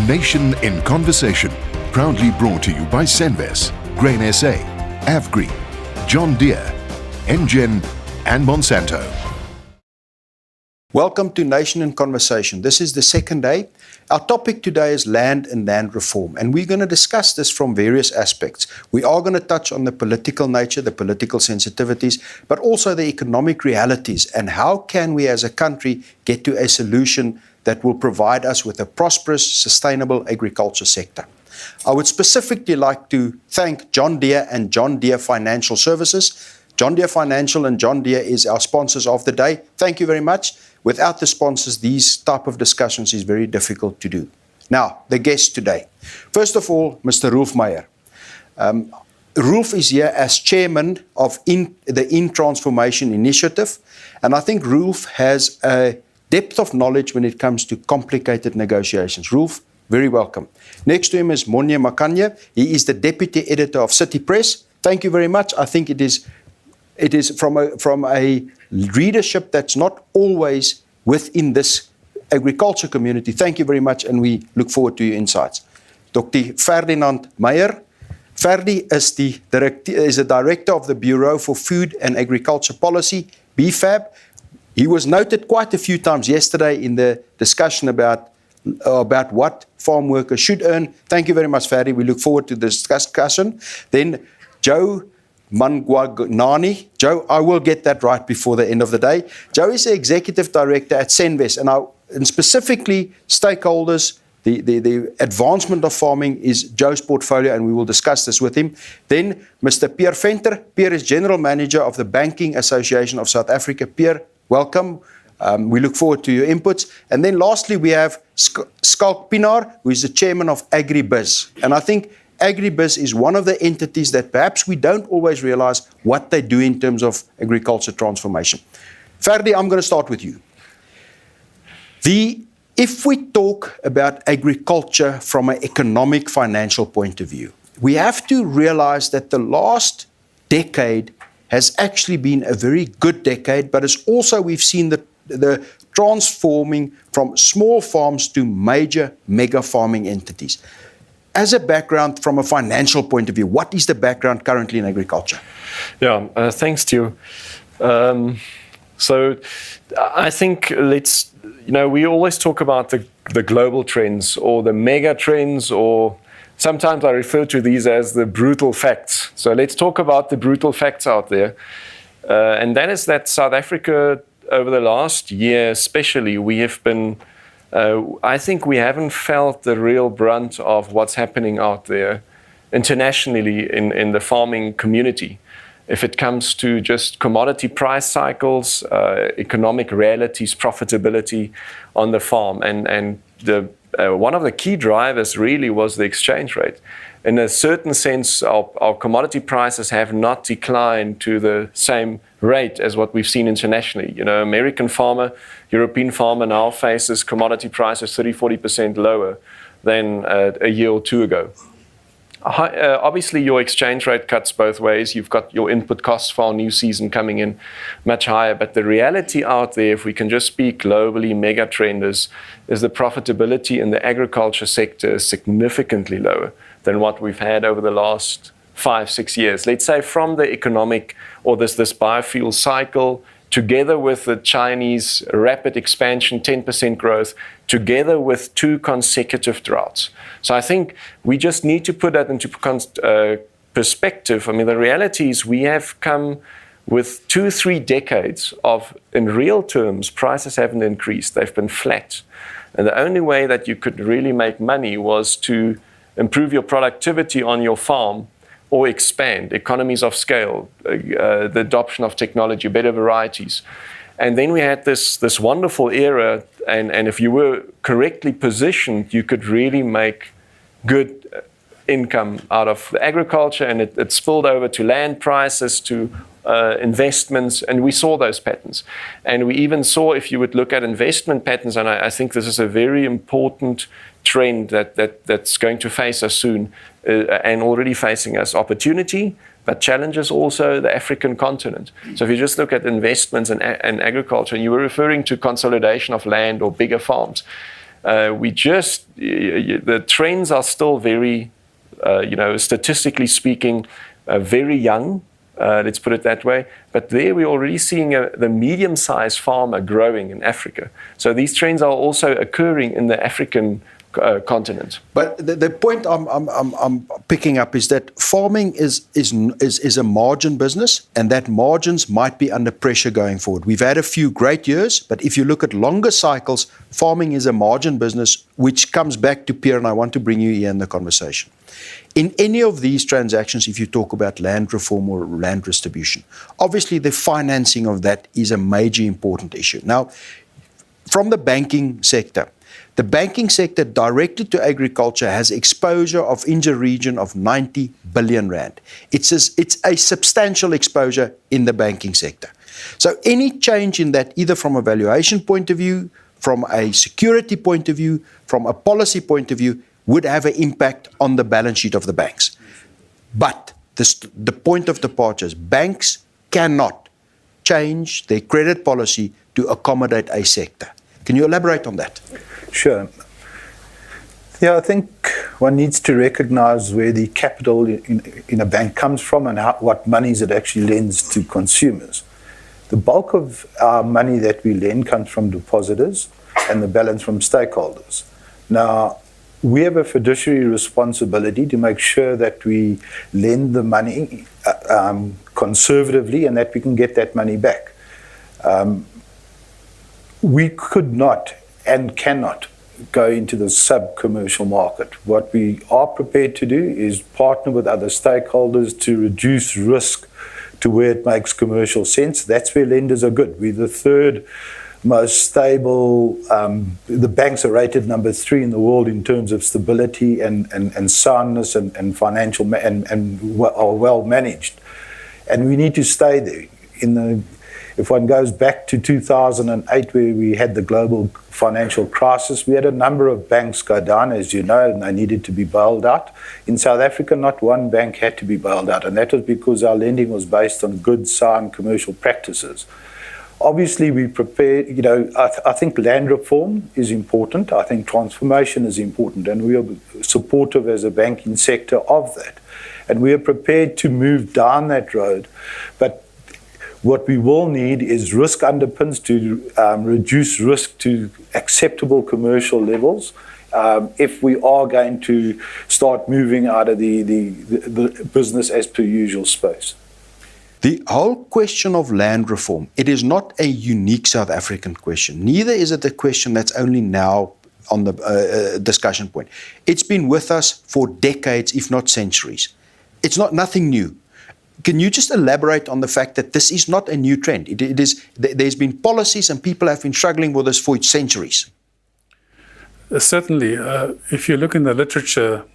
Nation in Conversation, proudly brought to you by Senves, Grain SA, Avgreen, John Deere, Engen and Monsanto. Welcome to Nation in Conversation. This is the second day. Our topic today is land and land reform, and we're going to discuss this from various aspects. We are going to touch on the political nature, the political sensitivities, but also the economic realities and how can we as a country get to a solution that will provide us with a prosperous, sustainable agriculture sector. I would specifically like to thank John Deere and John Deere Financial Services. John Deere Financial and John Deere is our sponsors of the day. Thank you very much. Without the sponsors, these type of discussions is very difficult to do. Now, the guest today. First of all, Mr. Roelf Meyer. Roelf is here as chairman of the In-Transformation Initiative, and I think Roelf has a depth of knowledge when it comes to complicated negotiations. Roelf, very welcome. Next to him is Monye Makanya. He is the deputy editor of City Press. Thank you very much. I think it is from a readership that's not always within this agriculture community. Thank you very much, and we look forward to your insights. Dr. Ferdinand Meyer. Ferdi is the director of the Bureau for Food and Agriculture Policy, BFAB. He was noted quite a few times yesterday in the discussion about what farm workers should earn. Thank you very much, Ferdi. We look forward to this discussion. Then Joe Mangwanani. Joe, I will get that right before the end of the day. Joe is the executive director at Senves, and specifically stakeholders, the advancement of farming is Joe's portfolio, and we will discuss this with him. Then Mr. Pierre Venter. Pierre is general manager of the Banking Association of South Africa. Pierre, welcome. We look forward to your inputs. And then lastly, we have Schalk Pinaar, who is the chairman of AgriBiz. And I think AgriBiz is one of the entities that perhaps we don't always realize what they do in terms of agriculture transformation. Ferdi, I'm going to start with you. If we talk about agriculture from an economic, financial point of view, we have to realize that the last decade has actually been a very good decade, but it's also we've seen the transforming from small farms to major mega farming entities. As a background from a financial point of view, what is the background currently in agriculture? Yeah, thanks, Stu. So I think we always talk about the global trends or the mega trends, or sometimes I refer to these as the brutal facts. So let's talk about the brutal facts out there. And that is that South Africa, over the last year especially, we have been I think we haven't felt the real brunt of what's happening out there internationally in the farming community. If it comes to just commodity price cycles, economic realities, profitability on the farm. And one of the key drivers really was the exchange rate. In a certain sense, our commodity prices have not declined to the same rate as what we've seen internationally. American farmer, European farmer now faces commodity prices 30-40% lower than a year or two ago. Obviously, your exchange rate cuts both ways. You've got your input costs for our new season coming in much higher. But the reality out there, if we can just speak globally, mega trend is the profitability in the agriculture sector is significantly lower than what we've had over the last 5-6 years. Let's say from the economic or this biofuel cycle, together with the Chinese rapid expansion, 10% growth, together with 2 consecutive droughts. So I think we just need to put that into perspective. I mean, the reality is we have come with 2-3 decades of, in real terms, prices haven't increased. They've been flat. And the only way that you could really make money was to improve your productivity on your farm or expand economies of scale, the adoption of technology, better varieties. And then we had this wonderful era, and if you were correctly positioned, you could really make good income out of agriculture, and it spilled over to land prices, to investments, and we saw those patterns. And we even saw, if you would look at investment patterns, and I think this is a very important trend that's going to face us soon, and already facing us, opportunity, but challenges also the African continent. So if you just look at investments and agriculture, and you were referring to consolidation of land or bigger farms, The trends are still very, statistically speaking, very young. Let's put it that way. But there we're already seeing the medium-sized farmer growing in Africa. So these trends are also occurring in the African continent. But the point I'm picking up is that farming is a margin business, and that margins might be under pressure going forward. We've had a few great years, but if you look at longer cycles, farming is a margin business, which comes back to Pierre, and I want to bring you here in the conversation. In any of these transactions, if you talk about land reform or land distribution, obviously the financing of that is a major important issue. Now, from the banking sector directly to agriculture has exposure of in the region of 90 billion rand. It's a substantial exposure in the banking sector. So any change in that, either from a valuation point of view, from a security point of view, from a policy point of view, would have an impact on the balance sheet of the banks. But the point of departure is banks cannot change their credit policy to accommodate a sector. Can you elaborate on that? Sure. Yeah, I think one needs to recognize where the capital in a bank comes from and what monies it actually lends to consumers. The bulk of our money that we lend comes from depositors and the balance from stakeholders. Now, we have a fiduciary responsibility to make sure that we lend the money conservatively and that we can get that money back. We could not and cannot go into the sub-commercial market. What we are prepared to do is partner with other stakeholders to reduce risk to where it makes commercial sense. That's where lenders are good. We're the third most stable. The banks are rated number 3 in the world in terms of stability and soundness and financial and are well managed. And we need to stay there. If one goes back to 2008, where we had the global financial crisis, we had a number of banks go down, as you know, and they needed to be bailed out. In South Africa, not one bank had to be bailed out, and that was because our lending was based on good, sound commercial practices. Obviously, we prepare, I think land reform is important. I think transformation is important, and we are supportive as a banking sector of that. And we are prepared to move down that road. But what we will need is risk underpins to reduce risk to acceptable commercial levels if we are going to start moving out of the business as per usual space. The whole question of land reform, it is not a unique South African question. Neither is it a question that's only now on the discussion point. It's been with us for decades, if not centuries. It's nothing new. Can you just elaborate on the fact that this is not a new trend? There's been policies and people have been struggling with this for centuries. Certainly. If you look in the literature,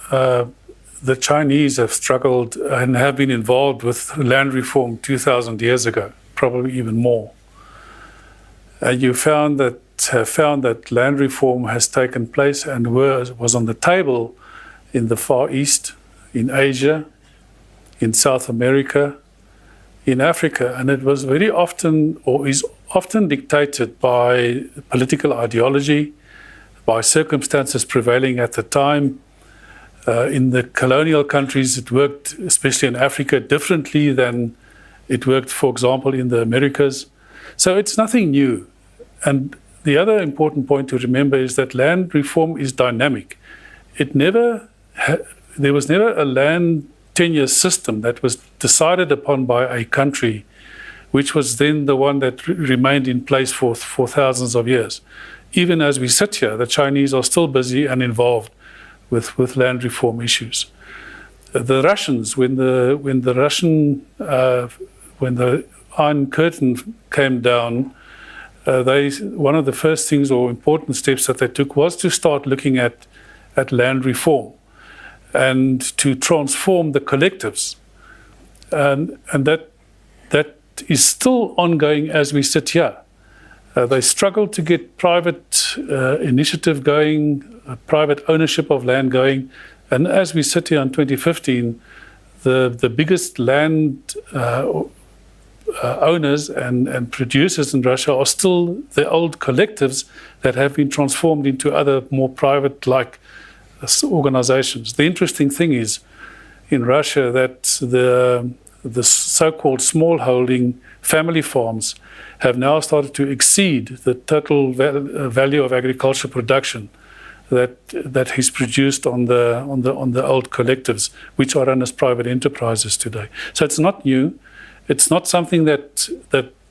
the Chinese have struggled and have been involved with land reform 2,000 years ago, probably even more. And you found that land reform has taken place and was on the table in the Far East, in Asia, in South America, in Africa, and it was very often, or is often, dictated by political ideology, by circumstances prevailing at the time. In the colonial countries, it worked, especially in Africa, differently than it worked, for example, in the Americas. So it's nothing new. And the other important point to remember is that land reform is dynamic. There was never a land tenure system that was decided upon by a country, which was then the one that remained in place for thousands of years. Even as we sit here, the Chinese are still busy and involved with land reform issues. The Russians, when the Iron Curtain came down, one of the first things or important steps that they took was to start looking at land reform and to transform the collectives. And that is still ongoing as we sit here. They struggle to get private initiative going, private ownership of land going. And as we sit here in 2015, the biggest land owners and producers in Russia are still the old collectives that have been transformed into other more private-like organizations. The interesting thing is in Russia that the so-called small-holding family farms have now started to exceed the total value of agricultural production that is produced on the old collectives, which are run as private enterprises today. So it's not new. It's not something that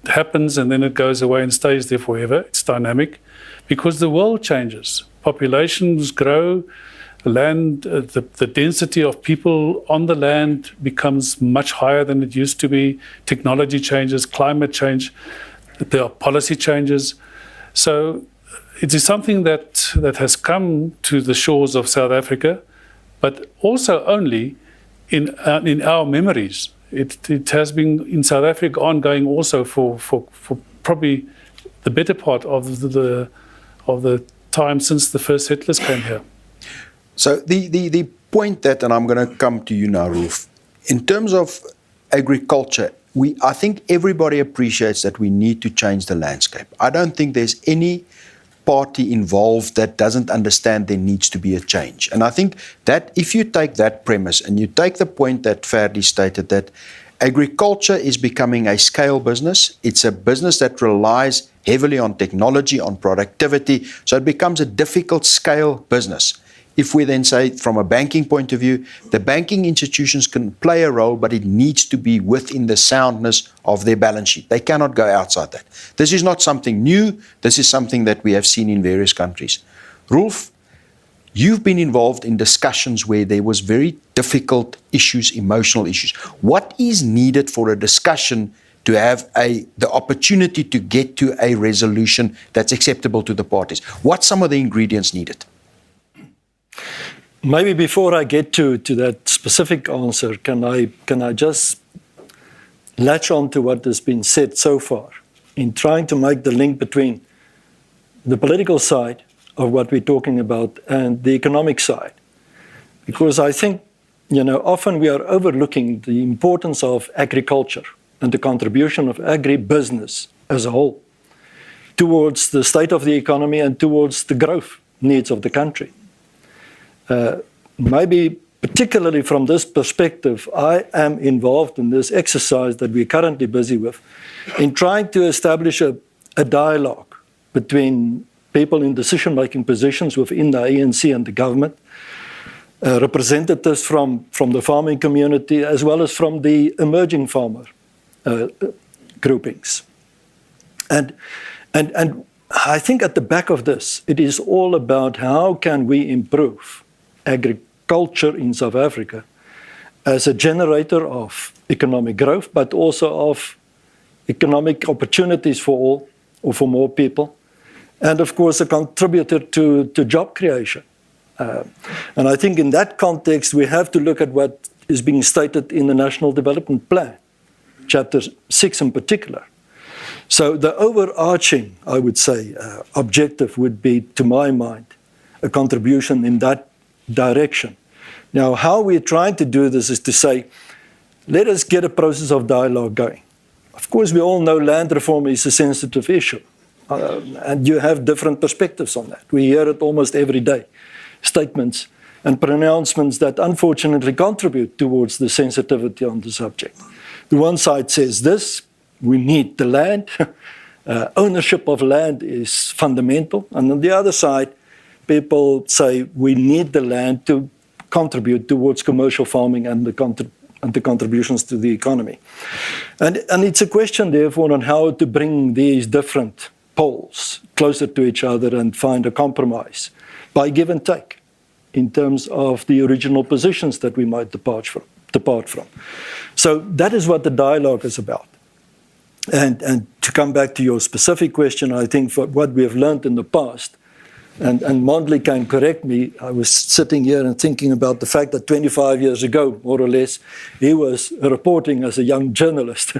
happens and then it goes away and stays there forever. It's dynamic because the world changes. Populations grow, land, the density of people on the land becomes much higher than it used to be. Technology changes, climate change, there are policy changes. So it is something that has come to the shores of South Africa, but also only in our memories. It has been in South Africa ongoing also for probably the better part of the time since the first settlers came here. So the point that, and I'm going to come to you now, Rolf, in terms of agriculture, I think everybody appreciates that we need to change the landscape. I don't think there's any party involved that doesn't understand there needs to be a change. And I think that if you take that premise and you take the point that Ferdi stated that agriculture is becoming a scale business, it's a business that relies heavily on technology, on productivity, so it becomes a difficult scale business. If we then say from a banking point of view, the banking institutions can play a role, but it needs to be within the soundness of their balance sheet. They cannot go outside that. This is not something new. This is something that we have seen in various countries. Rolf, you've been involved in discussions where there was very difficult issues, emotional issues. What is needed for a discussion to have the opportunity to get to a resolution that's acceptable to the parties? What's some of the ingredients needed? Maybe before I get to that specific answer, can I just latch on to what has been said so far in trying to make the link between the political side of what we're talking about and the economic side? Because I think, often we are overlooking the importance of agriculture and the contribution of agribusiness as a whole towards the state of the economy and towards the growth needs of the country. Maybe particularly from this perspective, I am involved in this exercise that we're currently busy with in trying to establish a dialogue between people in decision-making positions within the ANC and the government, representatives from the farming community, as well as from the emerging farmer groupings. And I think at the back of this, it is all about how can we improve agriculture in South Africa as a generator of economic growth, but also of economic opportunities for all or for more people, and of course a contributor to job creation. And I think in that context, we have to look at what is being stated in the National Development Plan, Chapter 6 in particular. So the overarching, I would say, objective would be, to my mind, a contribution in that direction. Now, how we're trying to do this is to say, let us get a process of dialogue going. Of course, we all know land reform is a sensitive issue, and you have different perspectives on that. We hear it almost every day, statements and pronouncements that unfortunately contribute towards the sensitivity on the subject. The one side says this, we need the land, ownership of land is fundamental, and on the other side, people say we need the land to contribute towards commercial farming and the contributions to the economy. And it's a question, therefore, on how to bring these different poles closer to each other and find a compromise by give and take in terms of the original positions that we might depart from. So that is what the dialogue is about. And to come back to your specific question, I think for what we have learned in the past, and Mondley can correct me, I was sitting here and thinking about the fact that 25 years ago, more or less, he was reporting as a young journalist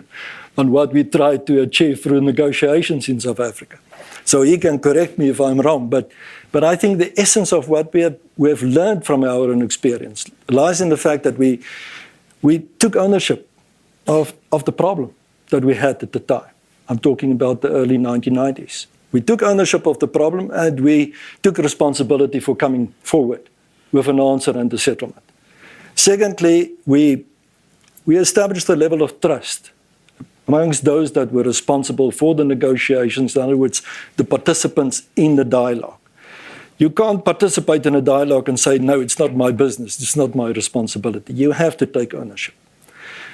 on what we tried to achieve through negotiations in South Africa. So he can correct me if I'm wrong, but I think the essence of what we have learned from our own experience lies in the fact that we took ownership of the problem. that we had at the time. I'm talking about the early 1990s. We took ownership of the problem and we took responsibility for coming forward with an answer and a settlement. Secondly, we established a level of trust amongst those that were responsible for the negotiations, in other words, the participants in the dialogue. You can't participate in a dialogue and say, no, it's not my business, it's not my responsibility. You have to take ownership.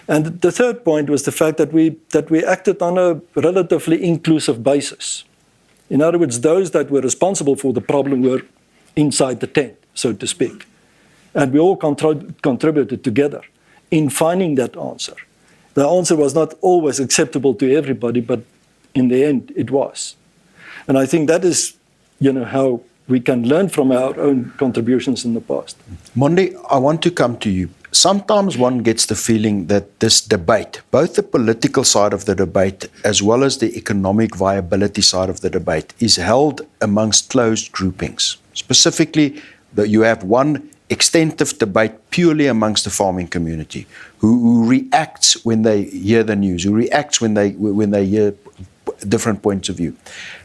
And the third point was the fact that we acted on a relatively inclusive basis. In other words, those that were responsible for the problem were inside the tent, so to speak. And we all contributed together in finding that answer. The answer was not always acceptable to everybody, but in the end, it was. And I think that is, how we can learn from our own contributions in the past. Mondi, I want to come to you. Sometimes one gets the feeling that this debate, both the political side of the debate as well as the economic viability side of the debate, is held amongst closed groupings. Specifically, that you have one extensive debate purely amongst the farming community, who reacts when they hear the news, who reacts when they hear different points of view.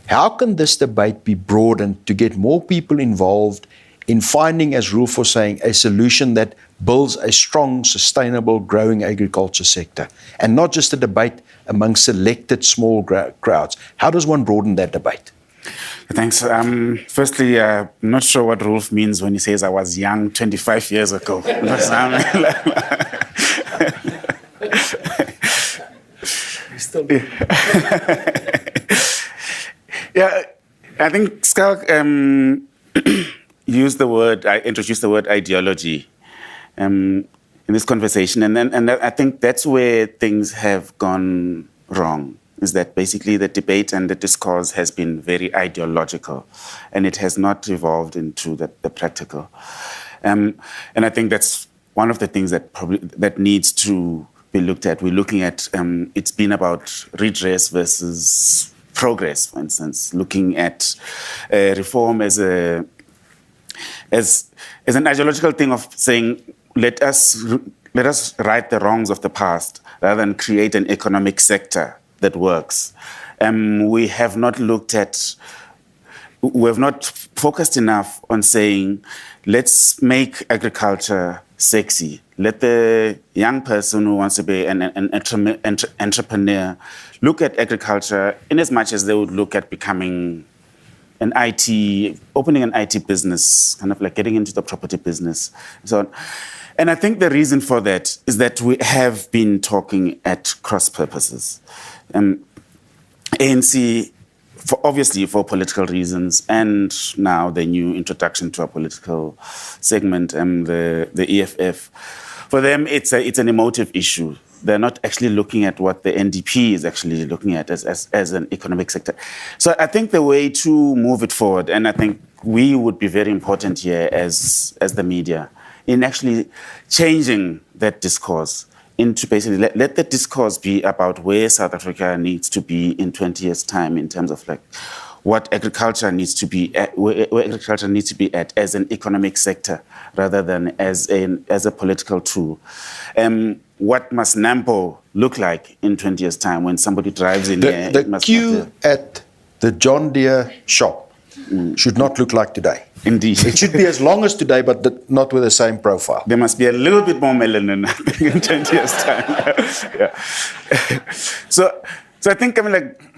How can this debate be broadened to get more people involved in finding, as Roelf was saying, a solution that builds a strong, sustainable, growing agriculture sector, and not just a debate among selected small crowds? How does one broaden that debate? Thanks. Firstly, I'm not sure what Roelf means when he says I was young 25 years ago. Yeah, I think Schalk introduced the word ideology in this conversation, and I think that's where things have gone wrong. Is that basically the debate and the discourse has been very ideological, and it has not evolved into the practical. And I think that's one of the things that needs to be looked at. We're looking at it's been about redress versus progress, for instance, looking at reform as an ideological thing of saying let us right the wrongs of the past rather than create an economic sector that works. We have not focused enough on saying, let's make agriculture sexy. Let the young person who wants to be an entrepreneur look at agriculture in as much as they would look at becoming opening an IT business, kind of like getting into the property business, and so on. And I think the reason for that is that we have been talking at cross purposes. ANC, obviously for political reasons, and now the new introduction to a political segment, the EFF, for them it's an emotive issue. They're not actually looking at what the NDP is actually looking at as an economic sector. So I think the way to move it forward, and I think we would be very important here as the media, in actually changing that discourse into basically let the discourse be about where South Africa needs to be in 20 years' time in terms of like what agriculture needs to be at, where agriculture needs to be at as an economic sector rather than as a political tool. What must NAMPO look like in 20 years' time when somebody drives in here? The queue at the John Deere shop should not look like today. Indeed. It should be as long as today, but not with the same profile. There must be a little bit more melanin, I think, in 20 years' time. Yeah. So I think,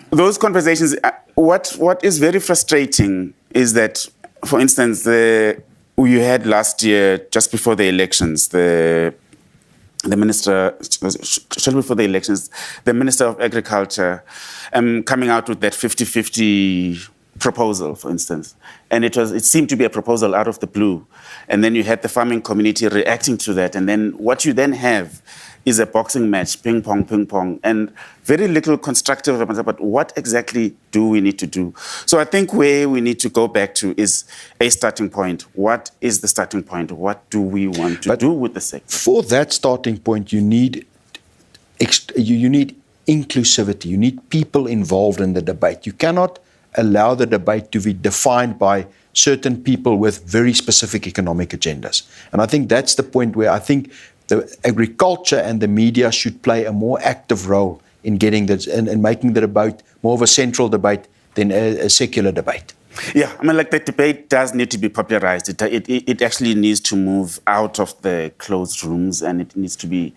those conversations, what is very frustrating is that, for instance, you had last year, just before the elections, the minister, shortly before the elections, the Minister of Agriculture coming out with that 50-50 proposal, for instance. And it seemed to be a proposal out of the blue. And then you had the farming community reacting to that. And then what you then have is a boxing match, ping pong, and very little constructive about what exactly do we need to do. So I think where we need to go back to is a starting point. What is the starting point? What do we want to do with the sector? For that starting point, you need inclusivity. You need people involved in the debate. You cannot allow the debate to be defined by certain people with very specific economic agendas. And I think that's the point where I think the agriculture and the media should play a more active role in getting this and making the debate more of a central debate than a secular debate? Yeah, I mean, like the debate does need to be popularized. It actually needs to move out of the closed rooms, and it needs to be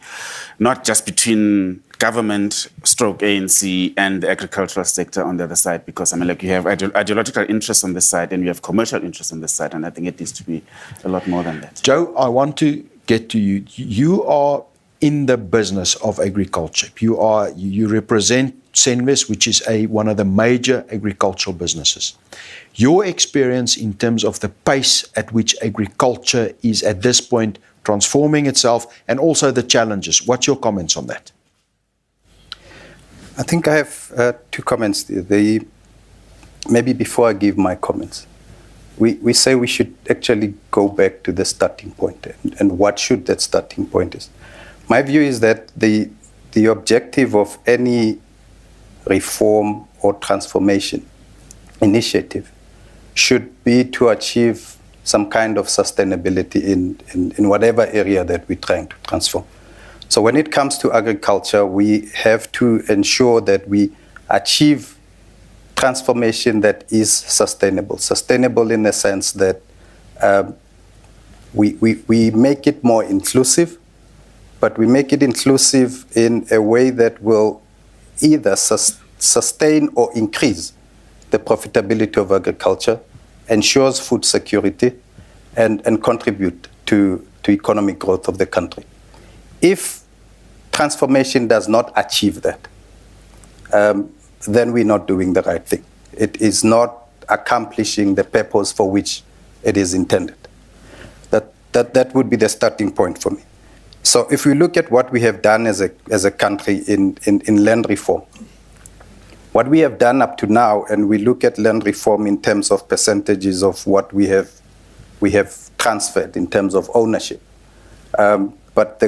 not just between government, stroke ANC, and the agricultural sector on the other side, because I mean, like you have ideological interests on this side and you have commercial interests on this side, and I think it needs to be a lot more than that. Joe, I want to get to you. You are in the business of agriculture. You represent Senves, which is one of the major agricultural businesses. Your experience in terms of the pace at which agriculture is at this point transforming itself, and also the challenges. What's your comments on that? I think I have two comments. Maybe before I give my comments, we say we should actually go back to the starting point, and what should that starting point is. My view is that the objective of any reform or transformation initiative should be to achieve some kind of sustainability in whatever area that we're trying to transform. So when it comes to agriculture, we have to ensure that we achieve transformation that is sustainable. Sustainable in the sense that we make it more inclusive, but we make it inclusive in a way that will either sustain or increase the profitability of agriculture, ensures food security, and contribute to economic growth of the country. If transformation does not achieve that, then we're not doing the right thing. It is not accomplishing the purpose for which it is intended. That would be the starting point for me. So if we look at what we have done as a country in land reform, what we have done up to now, and we look at land reform in terms of percentages of what we have transferred in terms of ownership, but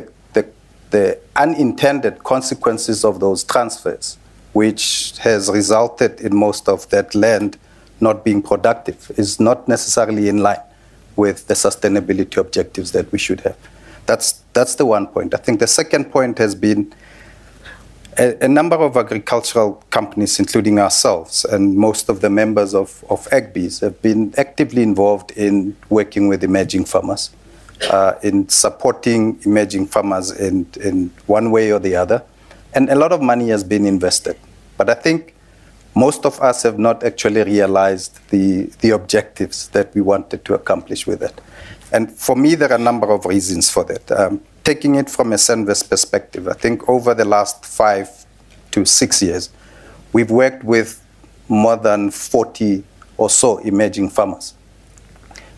the unintended consequences of those transfers, which has resulted in most of that land not being productive, is not necessarily in line with the sustainability objectives that we should have. That's the one point. I think the second point has been a number of agricultural companies, including ourselves, and most of the members of AgBiz have been actively involved in working with emerging farmers, in supporting emerging farmers in one way or the other. And a lot of money has been invested. But I think most of us have not actually realized the objectives that we wanted to accomplish with it. And for me, there are a number of reasons for that. Taking it from a Senves perspective, I think over the last 5 to 6 years, we've worked with more than 40 or so emerging farmers.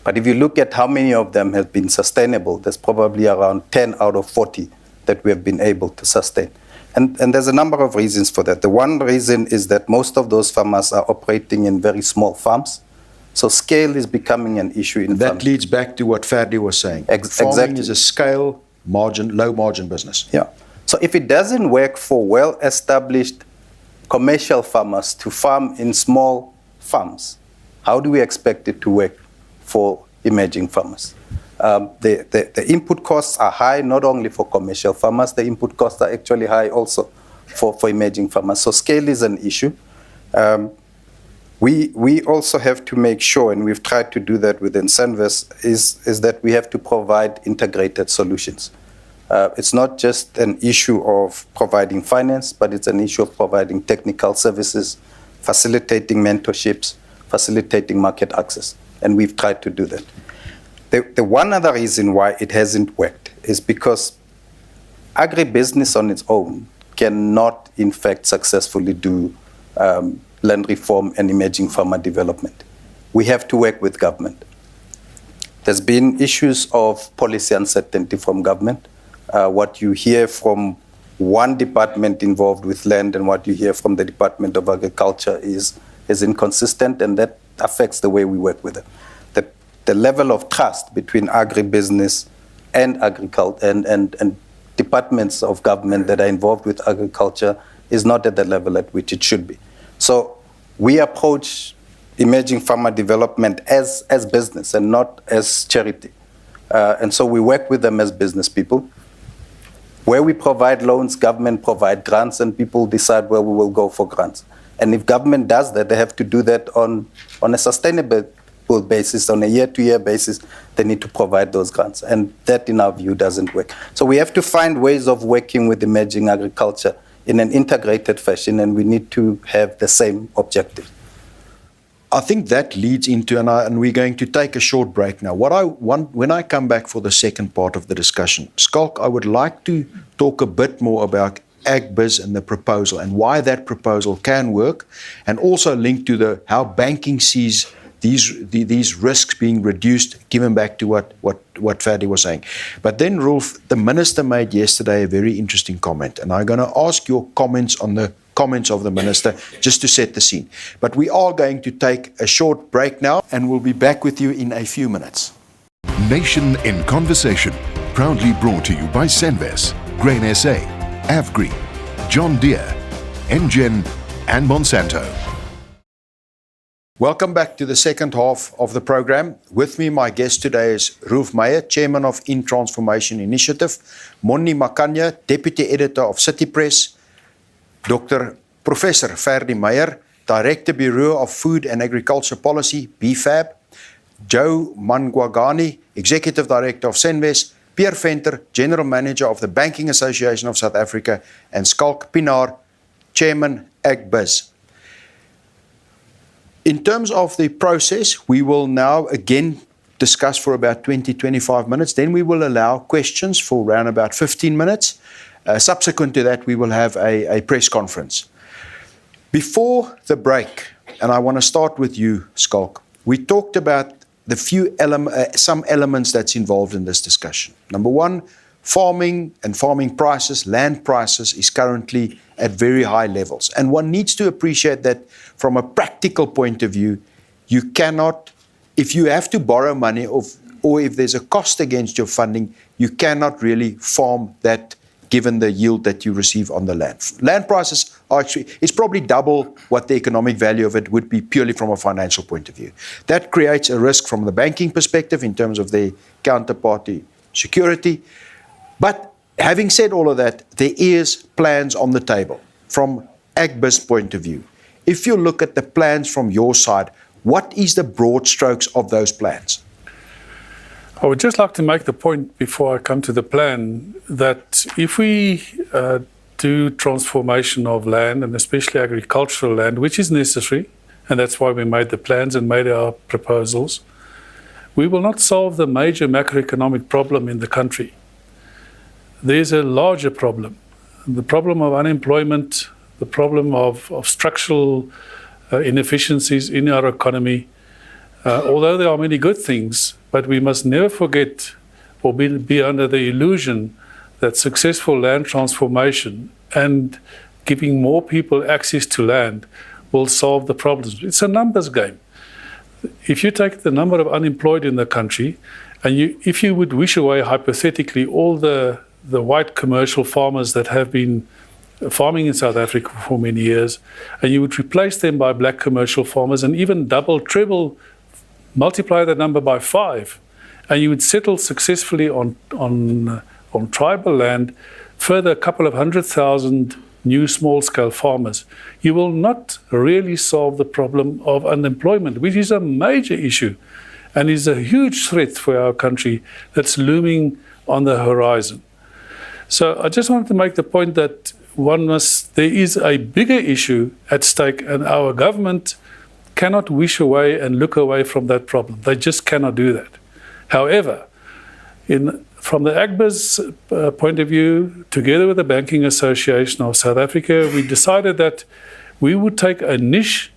But if you look at how many of them have been sustainable, there's probably around 10 out of 40 that we have been able to sustain. And there's a number of reasons for that. The one reason is that most of those farmers are operating in very small farms. So scale is becoming an issue in farming. That leads back to what Ferdi was saying. Farming Exactly. is a scale, low margin business. Yeah. So if it doesn't work for well-established commercial farmers to farm in small farms, how do we expect it to work for emerging farmers? The input costs are high, not only for commercial farmers, the input costs are actually high also for emerging farmers. So scale is an issue. We also have to make sure, and we've tried to do that within Senves, is that we have to provide integrated solutions. It's not just an issue of providing finance, but it's an issue of providing technical services, facilitating mentorships, facilitating market access. And we've tried to do that. The one other reason why it hasn't worked is because agribusiness on its own cannot, in fact, successfully do land reform and emerging farmer development. We have to work with government. There's been issues of policy uncertainty from government. What you hear from one department involved with land and what you hear from the Department of Agriculture is inconsistent, and that affects the way we work with it. The level of trust between agribusiness and and departments of government that are involved with agriculture is not at the level at which it should be. So we approach emerging farmer development as business and not as charity. And so we work with them as business people. Where we provide loans, government provide grants, and people decide where we will go for grants. And if government does that, they have to do that on a sustainable basis, on a year-to-year basis. They need to provide those grants. And that, in our view, doesn't work. So we have to find ways of working with emerging agriculture in an integrated fashion, and we need to have the same objective. I think that leads into, and we're going to take a short break now. What I want, when I come back for the second part of the discussion, Schalk, I would like to talk a bit more about AgBiz and the proposal and why that proposal can work, and also link to how banking sees these risks being reduced, given back to what Ferdi was saying. But then, Rolf, the minister made yesterday a very interesting comment, and I'm going to ask your comments on the comments of the minister just to set the scene. But we are going to take a short break now, and we'll be back with you in a few minutes. Nation in Conversation, proudly brought to you by Senves, Grain SA, Avgri, John Deere, Engen, and Monsanto. Welcome back to the second half of the program. With me, my guest today is Rolf Meyer, Chairman of In Transformation Initiative, Monni Makanya, Deputy Editor of City Press, Dr. Professor Ferdi Meyer, Director Bureau of Food and Agriculture Policy, BFAB, Joe Mangwagani, Executive Director of Senves, Pierre Venter, General Manager of the Banking Association of South Africa, and Schalk Pienaar, Chairman, AgBiz. In terms of the process, we will now again discuss for about 20-25 minutes. Then we will allow questions for around about 15 minutes. Subsequent to that, we will have a press conference. Before the break, and I want to start with you, Schalk, we talked about the some elements that's involved in this discussion. Number one, farming and farming prices, land prices is currently at very high levels. And one needs to appreciate that from a practical point of view, you cannot, if you have to borrow money or if there's a cost against your funding, you cannot really farm that given the yield that you receive on the land. Land prices are actually, it's probably double what the economic value of it would be purely from a financial point of view. That creates a risk from the banking perspective in terms of the counterparty security. But having said all of that, there is plans on the table from AgBiz point of view. If you look at the plans from your side, what is the broad strokes of those plans? I would just like to make the point before I come to the plan that if we do transformation of land, and especially agricultural land, which is necessary, and that's why we made the plans and made our proposals, we will not solve the major macroeconomic problem in the country. There's a larger problem, the problem of unemployment, the problem of structural inefficiencies in our economy. Although there are many good things, but we must never forget or be under the illusion that successful land transformation and giving more people access to land will solve the problems. It's a numbers game. If you take the number of unemployed in the country, and if you would wish away hypothetically all the white commercial farmers that have been farming in South Africa for many years, and you would replace them by black commercial farmers and even double, triple, multiply that number by 5, and you would settle successfully on tribal land, further a couple of 100,000 new small-scale farmers, you will not really solve the problem of unemployment, which is a major issue and is a huge threat for our country that's looming on the horizon. So I just wanted to make the point that there is a bigger issue at stake, and our government cannot wish away and look away from that problem. They just cannot do that. However, from the AgBiz point of view, together with the Banking Association of South Africa, we decided that we would take a niche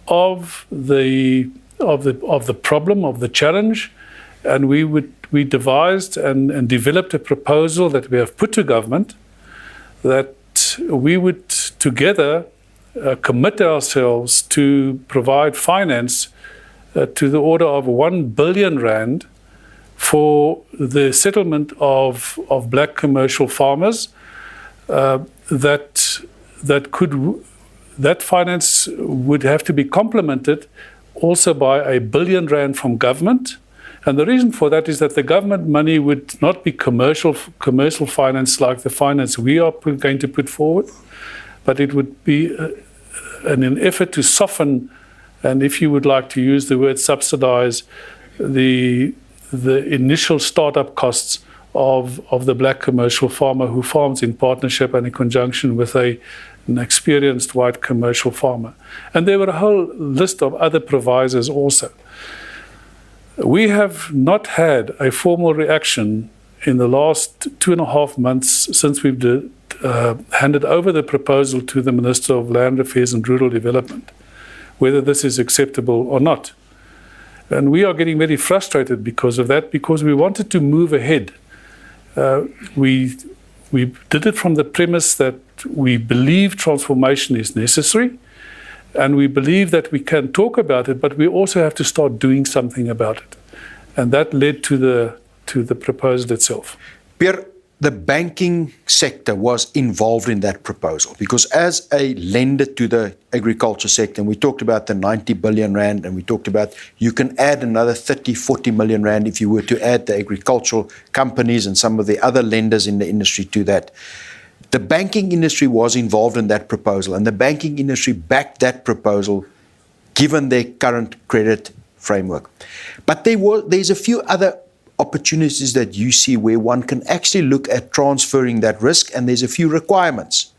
of the problem, of the challenge, and we devised and developed a proposal that we have put to government that we would together commit ourselves to provide finance to the order of 1 billion rand for the settlement of black commercial farmers. That finance would have to be complemented also by 1 billion rand from government, And the reason for that is that the government money would not be commercial finance like the finance we are going to put forward, but it would be an effort to soften, and if you would like to use the word subsidize, the initial startup costs of the black commercial farmer who farms in partnership and in conjunction with an experienced white commercial farmer. And there were a whole list of other provisos also. We have not had a formal reaction in the last 2.5 months since we've handed over the proposal to the Minister of Land Affairs and Rural Development, whether this is acceptable or not. And we are getting very frustrated because of that, because we wanted to move ahead. We did it from the premise that we believe transformation is necessary, and we believe that we can talk about it, but we also have to start doing something about it. And that led to the proposal itself. Pierre, the banking sector was involved in that proposal because as a lender to the agriculture sector, and we talked about the 90 billion rand, and we talked about you can add another 30, 40 million rand if you were to add the agricultural companies and some of the other lenders in the industry to that. The banking industry was involved in that proposal, and the banking industry backed that proposal given their current credit framework. But there's a few other opportunities that you see where one can actually look at transferring that risk, and there's a few requirements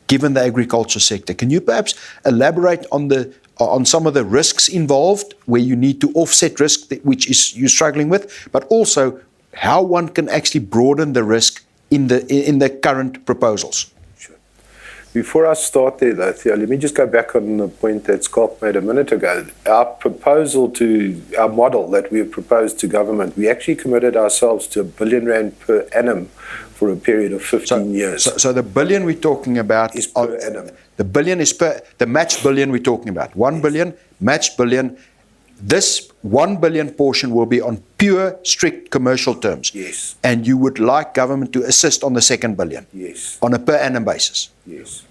given the agriculture sector. Can you perhaps elaborate on some of the risks involved where you need to offset risk which is you're struggling with, but also how one can actually broaden the risk in the current proposals? Sure. Before I start there, though, Theo, let me just go back on the point that Schalk made a minute ago. Our model that we have proposed to government, we actually committed ourselves to R1 billion per annum for a period of 15 years. So the billion we're talking about is per annum. The billion is the match billion we're talking about. 1 billion, match billion. This 1 billion portion will be on pure, strict commercial terms. Yes. And you would like government to assist on the 2 billion? Yes. On a per annum basis? Yes.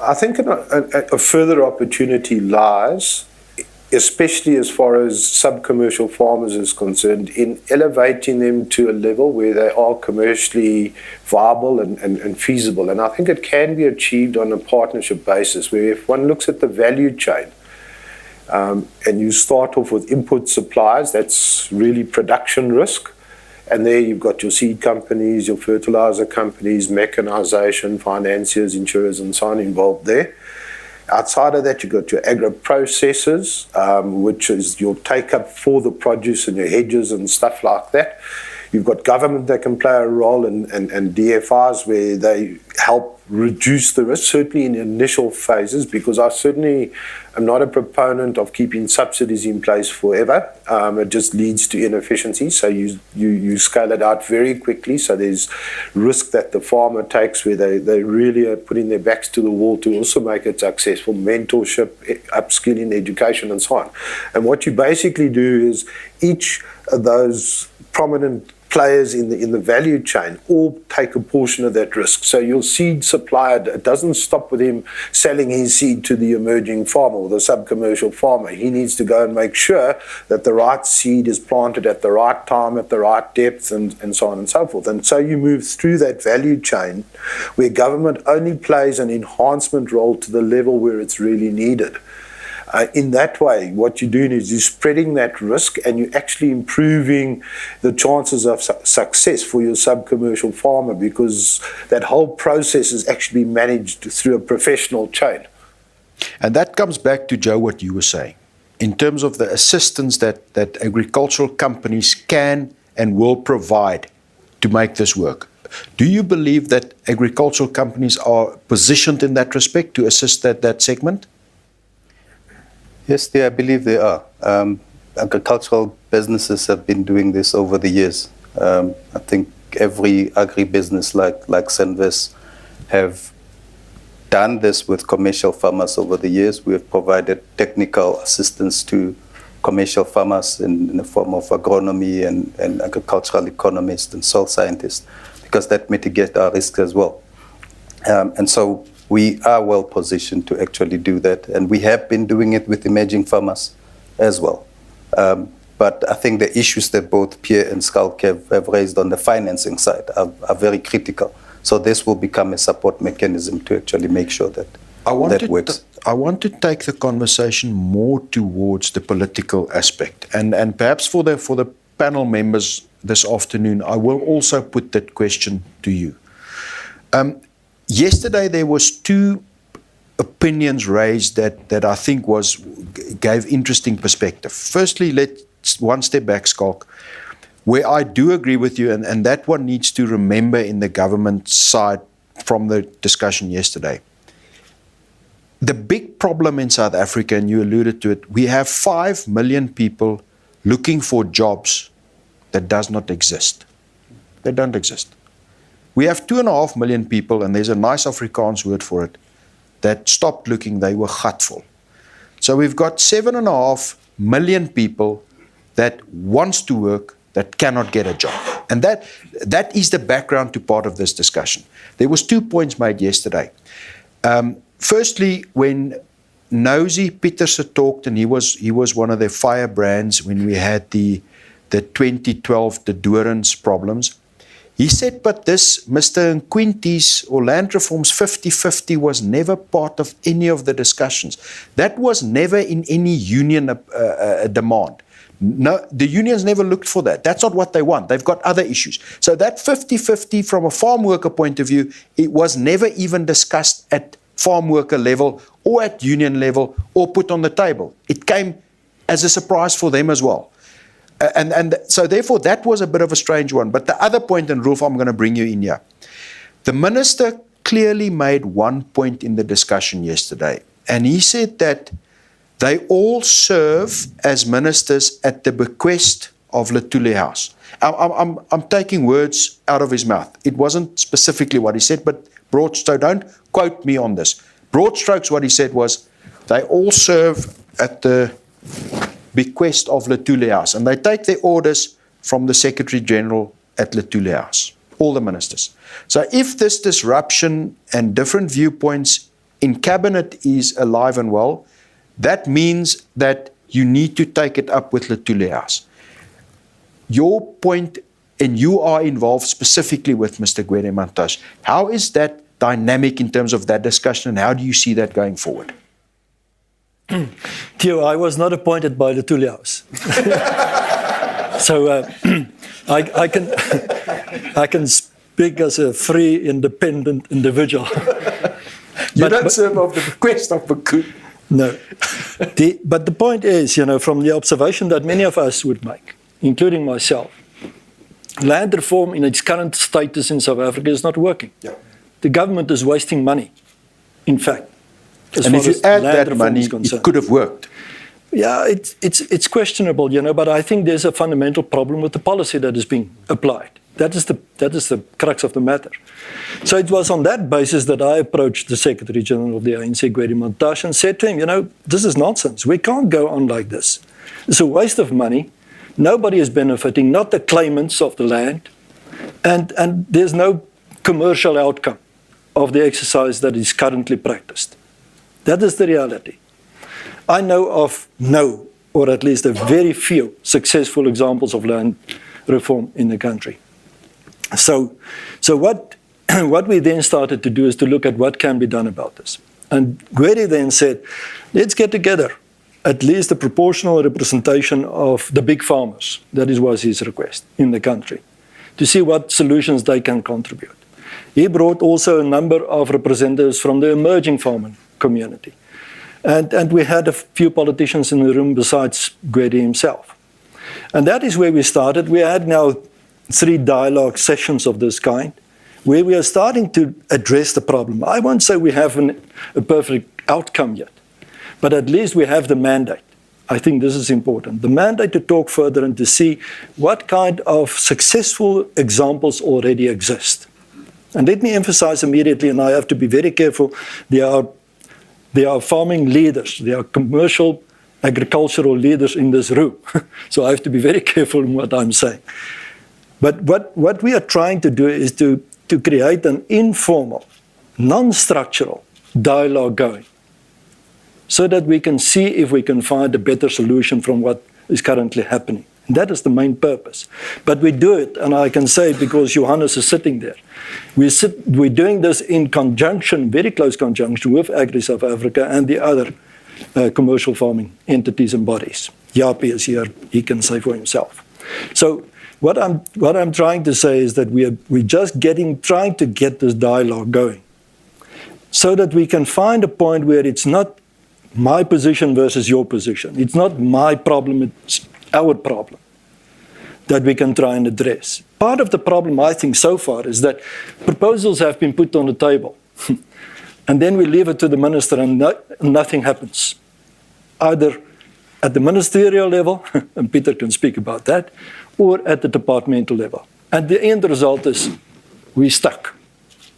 I think a further opportunity lies, especially as far as sub-commercial farmers is concerned, in elevating them to a level where they are commercially viable and feasible. And I think it can be achieved on a partnership basis, where if one looks at the value chain, and you start off with input suppliers, that's really production risk. And there you've got your seed companies, your fertilizer companies, mechanization, financiers, insurers, and so on involved there. Outside of that, you've got your agro-processors, which is your take-up for the produce and your hedges and stuff like that. You've got government that can play a role, and DFIs where they help reduce the risk, certainly in the initial phases, because I certainly am not a proponent of keeping subsidies in place forever. It just leads to inefficiency. So you scale it out very quickly. So there's risk that the farmer takes where they really are putting their backs to the wall to also make it successful. Mentorship, upskilling, education, and so on. And what you basically do is each of those prominent players in the value chain all take a portion of that risk. So your seed supplier, it doesn't stop with him selling his seed to the emerging farmer or the sub-commercial farmer. He needs to go and make sure that the right seed is planted at the right time, at the right depth, and so on and so forth. And so you move through that value chain where government only plays an enhancement role to the level where it's really needed. In that way, what you're doing is you're spreading that risk, and you're actually improving the chances of success for your sub-commercial farmer, because that whole process is actually managed through a professional chain. And that comes back to, Joe, what you were saying, in terms of the assistance that agricultural companies can and will provide to make this work. Do you believe that agricultural companies are positioned in that respect to assist that segment? Yes, I believe they are. Agricultural businesses have been doing this over the years. I think every agribusiness like Senvest have done this with commercial farmers over the years. We have provided technical assistance to commercial farmers in the form of agronomy and agricultural economists and soil scientists, because that mitigates our risks as well. And so we are well positioned to actually do that, and we have been doing it with emerging farmers as well. But I think the issues that both Pierre and Skalk have raised on the financing side are very critical. So this will become a support mechanism to actually make sure that that works. I want to take the conversation more towards the political aspect, and perhaps for the panel members this afternoon, I will also put that question to you. Yesterday there was two opinions raised that I think gave interesting perspective. Firstly, let's one step back, Skalk, where I do agree with you, and that one needs to remember in the government side from the discussion yesterday. The big problem in South Africa, and you alluded to it, we have 5 million people looking for jobs that does not exist. They don't exist. We have 2.5 million people, and there's a nice Afrikaans word for it, that stopped looking, they were gatvol. So we've got 7.5 million people that wants to work, that cannot get a job. And that is the background to part of this discussion. There was 2 points made yesterday. Firstly, when Nosy Pieterse talked, and he was one of the firebrands when we had the 2012 the Dorens problems, he said, but this Mr. Nkwinti's or land reforms 50-50 was never part of any of the discussions. That was never in any union demand. No, the unions never looked for that. That's not what they want. They've got other issues. So that 50-50 from a farm worker point of view, it was never even discussed at farm worker level or at union level or put on the table. It came as a surprise for them as well. And so therefore that was a bit of a strange one. But the other point, and Rolf, I'm going to bring you in here. The minister clearly made one point in the discussion yesterday, and he said that they all serve as ministers at the bequest of Lutuli House. I'm taking words out of his mouth. It wasn't specifically what he said, but broad strokes, don't quote me on this. Broad strokes, what he said was, they all serve at the bequest of Lutuli House, and they take their orders from the Secretary General at Lutuli House, all the ministers. So if this disruption and different viewpoints in cabinet is alive and well, that means that you need to take it up with Lutuli House. Your point, and you are involved specifically with Mr. Gwede Mantashe, how is that dynamic in terms of that discussion, and how do you see that going forward? Theo, I was not appointed by the Lutuli House. So I can speak as a free, independent individual. You don't serve of the bequest of Bakun. No. But the point is, from the observation that many of us would make, including myself, land reform in its current status in South Africa is not working. Yeah. The government is wasting money, in fact. And if you add that money, it could have worked. Yeah, it's questionable, but I think there's a fundamental problem with the policy that is being applied. That is the crux of the matter. So it was on that basis that I approached the Secretary General of the ANC, Gwede Mantashe, and said to him, this is nonsense. We can't go on like this. It's a waste of money. Nobody is benefiting, not the claimants of the land. And there's no commercial outcome of the exercise that is currently practiced. That is the reality. I know of no, or at least a very few, successful examples of land reform in the country. So what we then started to do is to look at what can be done about this. And Gwede then said, let's get together at least a proportional representation of the big farmers. That was his request in the country, to see what solutions they can contribute. He brought also a number of representatives from the emerging farming community. And we had a few politicians in the room besides Gwede himself. And that is where we started. We had now 3 dialogue sessions of this kind, where we are starting to address the problem. I won't say we have a perfect outcome yet, but at least we have the mandate. I think this is important. The mandate to talk further and to see what kind of successful examples already exist. And let me emphasize immediately, and I have to be very careful, there are farming leaders, there are commercial agricultural leaders in this room. So I have to be very careful in what I'm saying. But what we are trying to do is to create an informal, non-structural dialogue going, so that we can see if we can find a better solution from what is currently happening. And that is the main purpose. But we do it, and I can say because Johannes is sitting there, we're doing this in conjunction, very close conjunction with Agri South Africa and the other commercial farming entities and bodies. Yapi is here, he can say for himself. So what I'm trying to say is that we're just trying to get this dialogue going so that we can find a point where it's not my position versus your position. It's not my problem, it's our problem that we can try and address. Part of the problem, I think, so far is that proposals have been put on the table and then we leave it to the minister and nothing happens. Either at the ministerial level, and Peter can speak about that, or at the departmental level. And the end result is we're stuck.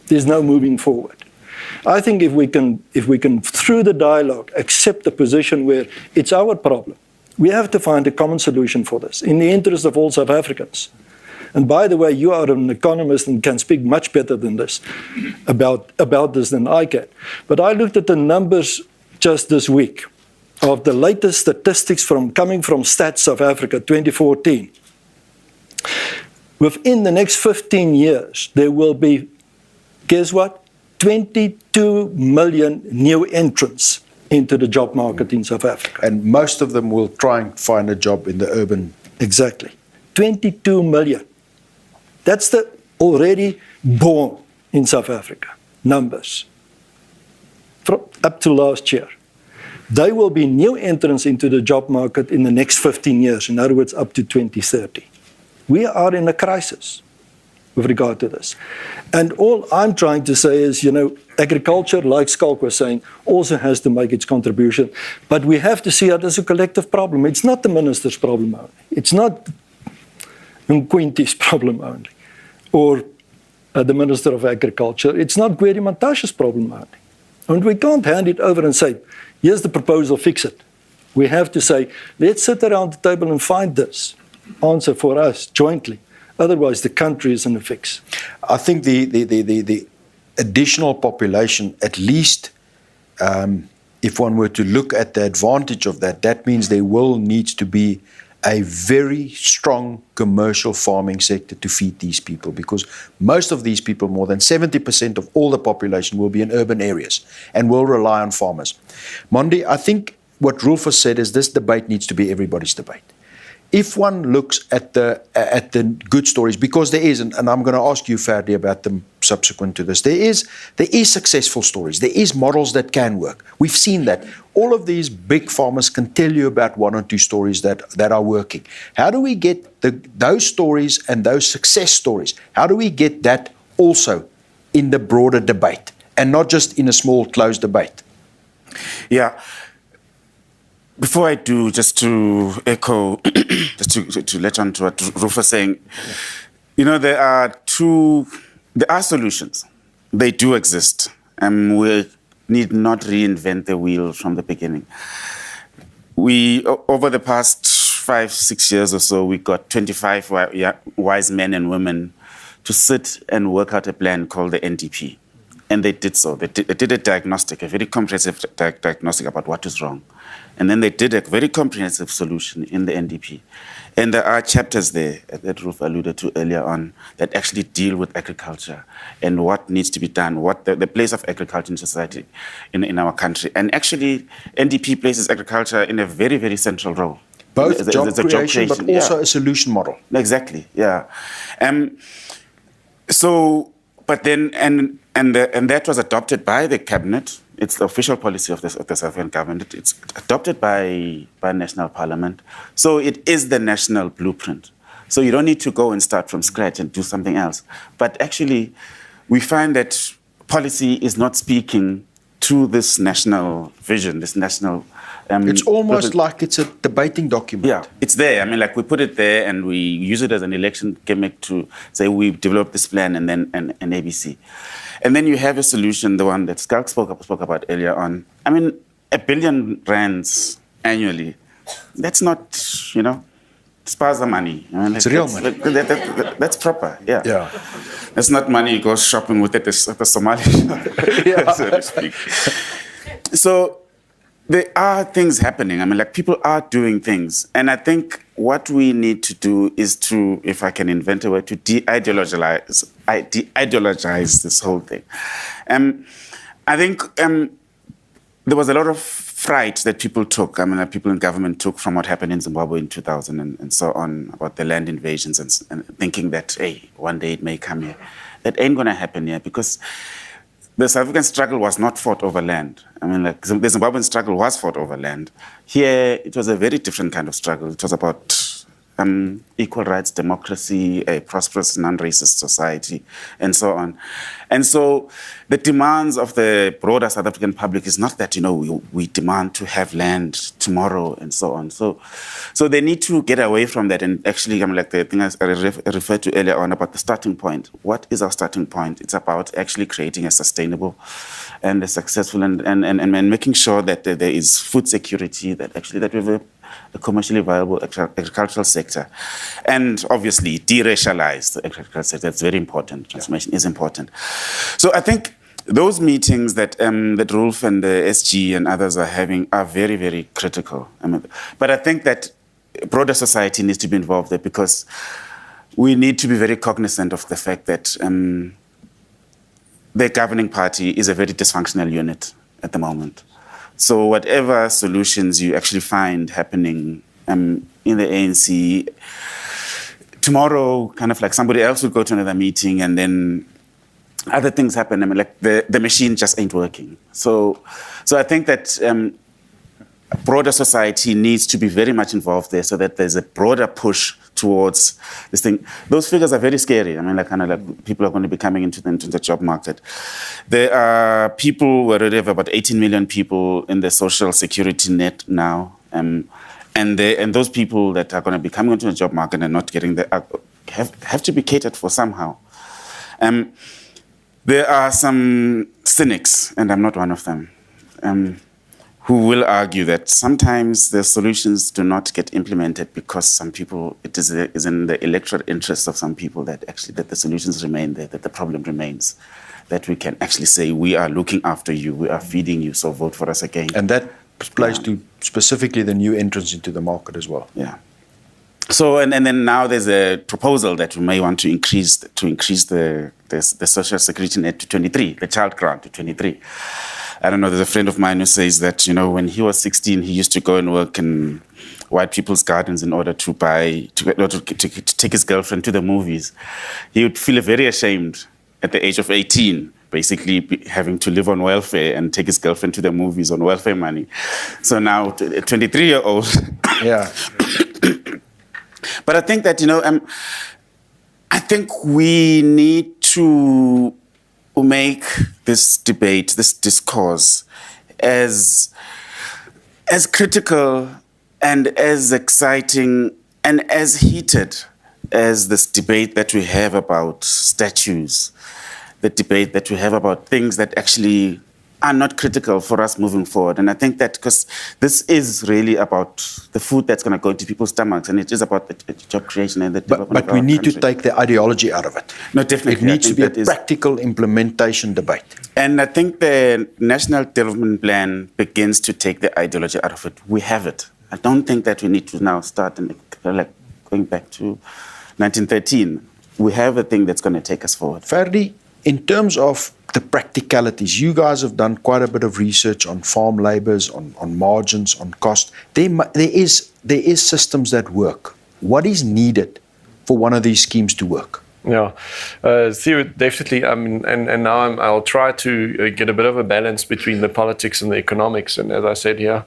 There's no moving forward. I think if we can, through the dialogue, accept the position where it's our problem, we have to find a common solution for this in the interest of all South Africans. And by the way, you are an economist and can speak much better than this about this than I can. But I looked at the numbers just this week of the latest statistics coming from Stats South Africa 2014. Within the next 15 years, there will be, guess what? 22 million new entrants into the job market in South Africa. And most of them will try and find a job in the urban. Exactly. 22 million. That's the already born in South Africa numbers up to last year. They will be new entrants into the job market in the next 15 years, in other words, up to 2030. We are in a crisis with regard to this. And all I'm trying to say is, agriculture, like Skalk was saying, also has to make its contribution. But we have to see it as a collective problem. It's not the minister's problem only. It's not Nkwinti's problem only, or the Minister of Agriculture. It's not Gwedi Mantashe's problem only. And we can't hand it over and say, here's the proposal, fix it. We have to say, let's sit around the table and find this answer for us jointly. Otherwise, the country is in a fix. I think the additional population, at least if one were to look at the advantage of that, that means there will need to be a very strong commercial farming sector to feed these people, because most of these people, more than 70% of all the population, will be in urban areas and will rely on farmers. Mondi, I think what Rufus said is this debate needs to be everybody's debate. If one looks at the good stories, because there is, and I'm going to ask you, Ferdi, about them subsequent to this, there is successful stories. There is models that can work. We've seen that. All of these big farmers can tell you about one or two stories that are working. How do we get those stories and those success stories? How do we get that also in the broader debate and not just in a small closed debate? Yeah. Before I do, just to echo, just to let on to what Rufus is saying, there are solutions. They do exist, and we need not reinvent the wheel from the beginning. Over the past 5-6 years or so, we got 25 wise men and women to sit and work out a plan called the NDP. And they did so. They did a diagnostic, a very comprehensive diagnostic about what is wrong. And then they did a very comprehensive solution in the NDP. And there are chapters there that Ruth alluded to earlier on that actually deal with agriculture and what needs to be done, what the place of agriculture in society in our country. And actually, NDP places agriculture in a very, very central role. Both job creation, but also a solution model. Exactly, yeah. But then, and that was adopted by the cabinet. It's the official policy of the South African government. It's adopted by national parliament. So it is the national blueprint. So you don't need to go and start from scratch and do something else. But actually, we find that policy is not speaking to this national vision, this national... it's almost like it's a debating document. Yeah, it's there. We put it there and we use it as an election gimmick to say we've developed this plan and then an ABC. And then you have a solution, the one that Skalk spoke about earlier on. R1 billion annually, that's not, sparse money. It's real money. That's proper, yeah. That's not money you go shopping with at the Somali shop, so to speak. So there are things happening. I mean, like people are doing things. And I think what we need to do is to, if I can invent a word, to de-ideologize this whole thing. I think there was a lot of fright that people took, I mean, that people in government took from what happened in Zimbabwe in 2000 and so on, about the land invasions and thinking that, hey, one day it may come here. That ain't going to happen here because the South African struggle was not fought over land. I mean, like the Zimbabwean struggle was fought over land. Here, it was a very different kind of struggle. It was about equal rights, democracy, a prosperous, non-racist society, and so on. And so the demands of the broader South African public is not that, we demand to have land tomorrow and so on. So they need to get away from that and actually, like the thing I referred to earlier on about the starting point. What is our starting point? It's about actually creating a sustainable and a successful and making sure that there is food security, that we have a commercially viable agricultural sector. And obviously, de-racialize the agricultural sector. That's very important. Transformation is important. So I think those meetings that Rolf and the SG and others are having are very, very critical. But I think that broader society needs to be involved there because we need to be very cognizant of the fact that the governing party is a very dysfunctional unit at the moment. So whatever solutions you actually find happening in the ANC, tomorrow, kind of like somebody else will go to another meeting and then other things happen. I mean, like the machine just ain't working. So I think that broader society needs to be very much involved there so that there's a broader push towards this thing. Those figures are very scary. I mean, like people are going to be coming into the job market. There are people, we already have about 18 million people in the social security net now. And those people that are going to be coming into the job market and not getting have to be catered for somehow. There are some cynics, and I'm not one of them, who will argue that sometimes the solutions do not get implemented because some people, it is in the electoral interest of some people that the solutions remain there, that the problem remains, that we can actually say, we are looking after you, we are feeding you, so vote for us again. And that applies to specifically the new entrants into the market as well. Yeah. So, and then now there's a proposal that we may want to increase the social security net to 23, the child grant to 23. I don't know, there's a friend of mine who says that, when he was 16, he used to go and work in white people's gardens in order to take his girlfriend to the movies. He would feel very ashamed at the age of 18, basically having to live on welfare and take his girlfriend to the movies on welfare money. So now, a 23-year-old. Yeah. But I think that, I think we need to make this debate, this discourse, as critical and as exciting and as heated as this debate that we have about statues, the debate that we have about things that actually are not critical for us moving forward. And I think that because this is really about the food that's going to go into people's stomachs, and it is about the job creation and the development But we need to take the ideology out of it. No, definitely. It needs to be a practical implementation debate. And I think the National Development Plan begins to take the ideology out of it. We have it. I don't think that we need to now start going back to 1913. We have a thing that's going to take us forward. Ferdi, in terms of the practicalities, you guys have done quite a bit of research on farm labours, on margins, on cost. There is systems that work. What is needed for one of these schemes to work? Yeah, Theo, definitely. I mean, and now I'll try to get a bit of a balance between the politics and the economics. And as I said here,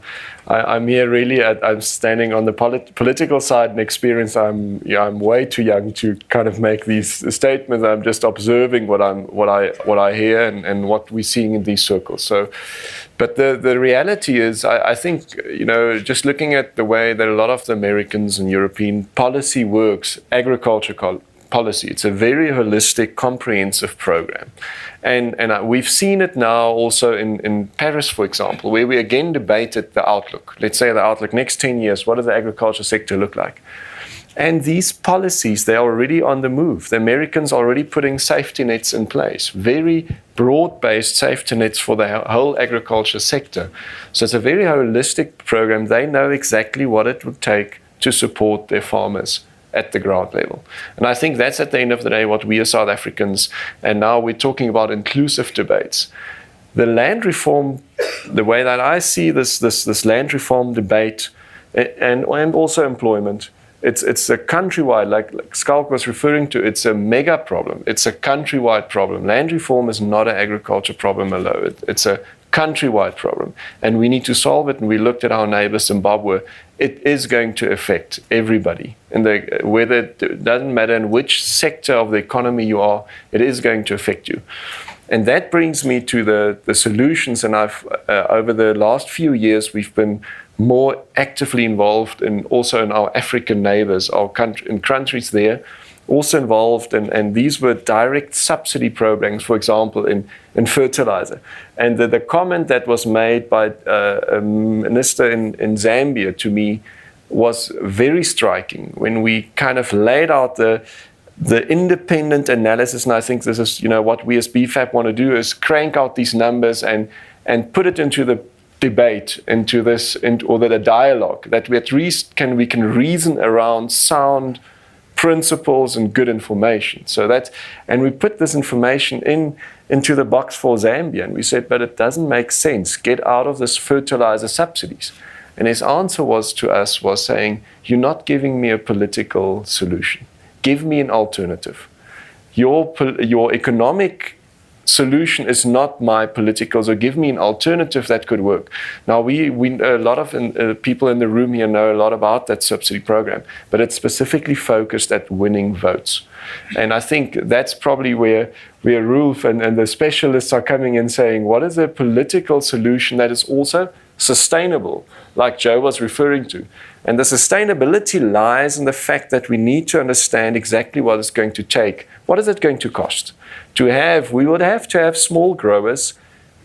I'm here really. I'm standing on the political side and experience. I'm way too young to kind of make these statements. I'm just observing what I hear and what we're seeing in these circles. So, but the reality is, I think just looking at the way that a lot of the Americans and European policy works, agriculture policy. It's a very holistic, comprehensive program. And we've seen it now also in Paris, for example, where we again debated the outlook. Let's say the outlook, next 10 years, what does the agriculture sector look like? And these policies, they're already on the move. The Americans are already putting safety nets in place, very broad-based safety nets for the whole agriculture sector. So it's a very holistic program. They know exactly what it would take to support their farmers at the ground level. And I think that's at the end of the day what we as South Africans, and now we're talking about inclusive debates. The land reform, the way that I see this land reform debate, and also employment, it's a countrywide, like Skalk was referring to, it's a mega problem. It's a countrywide problem. Land reform is not an agriculture problem alone. It's a countrywide problem. And we need to solve it. And we looked at our neighbor Zimbabwe. It is going to affect everybody. Whether it doesn't matter in which sector of the economy you are, it is going to affect you. And that brings me to the solutions. And I've over the last few years, we've been more actively involved also in our African neighbors, in countries there, also involved, and these were direct subsidy programs, for example, in fertilizer. And the comment that was made by a minister in Zambia to me was very striking when we kind of laid out the independent analysis, and I think this is what we as BFAP want to do, is crank out these numbers and put it into the debate, into the dialogue, that we at least can reason around sound principles and good information. And we put this information into the box for Zambia, and we said, but it doesn't make sense. Get out of this fertilizer subsidies. And his answer was saying, you're not giving me a political solution. Give me an alternative. Your economic solution is not my political, so give me an alternative that could work. Now, we a lot of people in the room here know a lot about that subsidy program, but it's specifically focused at winning votes. And I think that's probably where Rolf and the specialists are coming in saying, what is a political solution that is also sustainable, like Joe was referring to? And the sustainability lies in the fact that we need to understand exactly what it's going to take. What is it going to cost? We would have to have small growers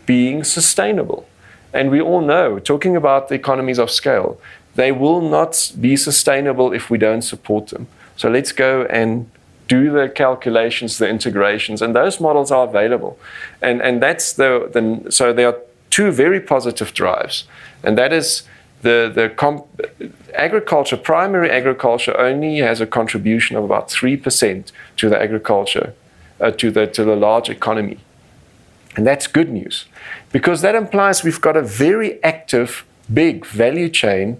being sustainable. And we all know, talking about the economies of scale, they will not be sustainable if we don't support them. So let's go and do the calculations, the integrations, and those models are available. And that's so there are two very positive drives, and that is agriculture, primary agriculture only has a contribution of about 3% to the agriculture, to the large economy. And that's good news, because that implies we've got a very active, big value chain,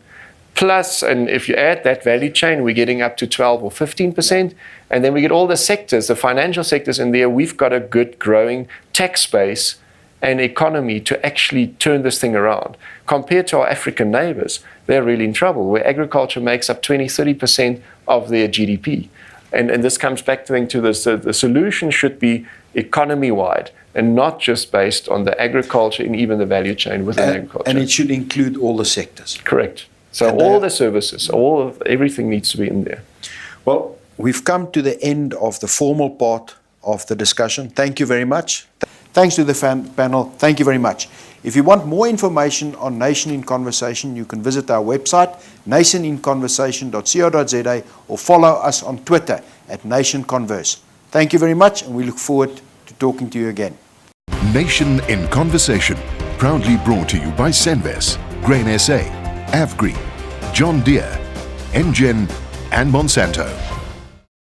plus, and if you add that value chain, we're getting up to 12 or 15%, and then we get all the sectors, the financial sectors in there, we've got a good growing tax base and economy to actually turn this thing around. Compared to our African neighbors, they're really in trouble, where agriculture makes up 20-30% of their GDP. And this comes back to this, the solution should be economy-wide and not just based on the agriculture and even the value chain within agriculture. And it should include all the sectors. Correct. So all the services, everything needs to be in there. Well, we've come to the end of the formal part of the discussion. Thank you very much. Thanks to the panel. Thank you very much. If you want more information on Nation in Conversation, you can visit our website, nationinconversation.co.za, or follow us on Twitter @NationConverse. Thank you very much, and we look forward to talking to you again. Nation in Conversation, proudly brought to you by Senves, Grain SA, Avgreen, John Deere, Engen, and Monsanto.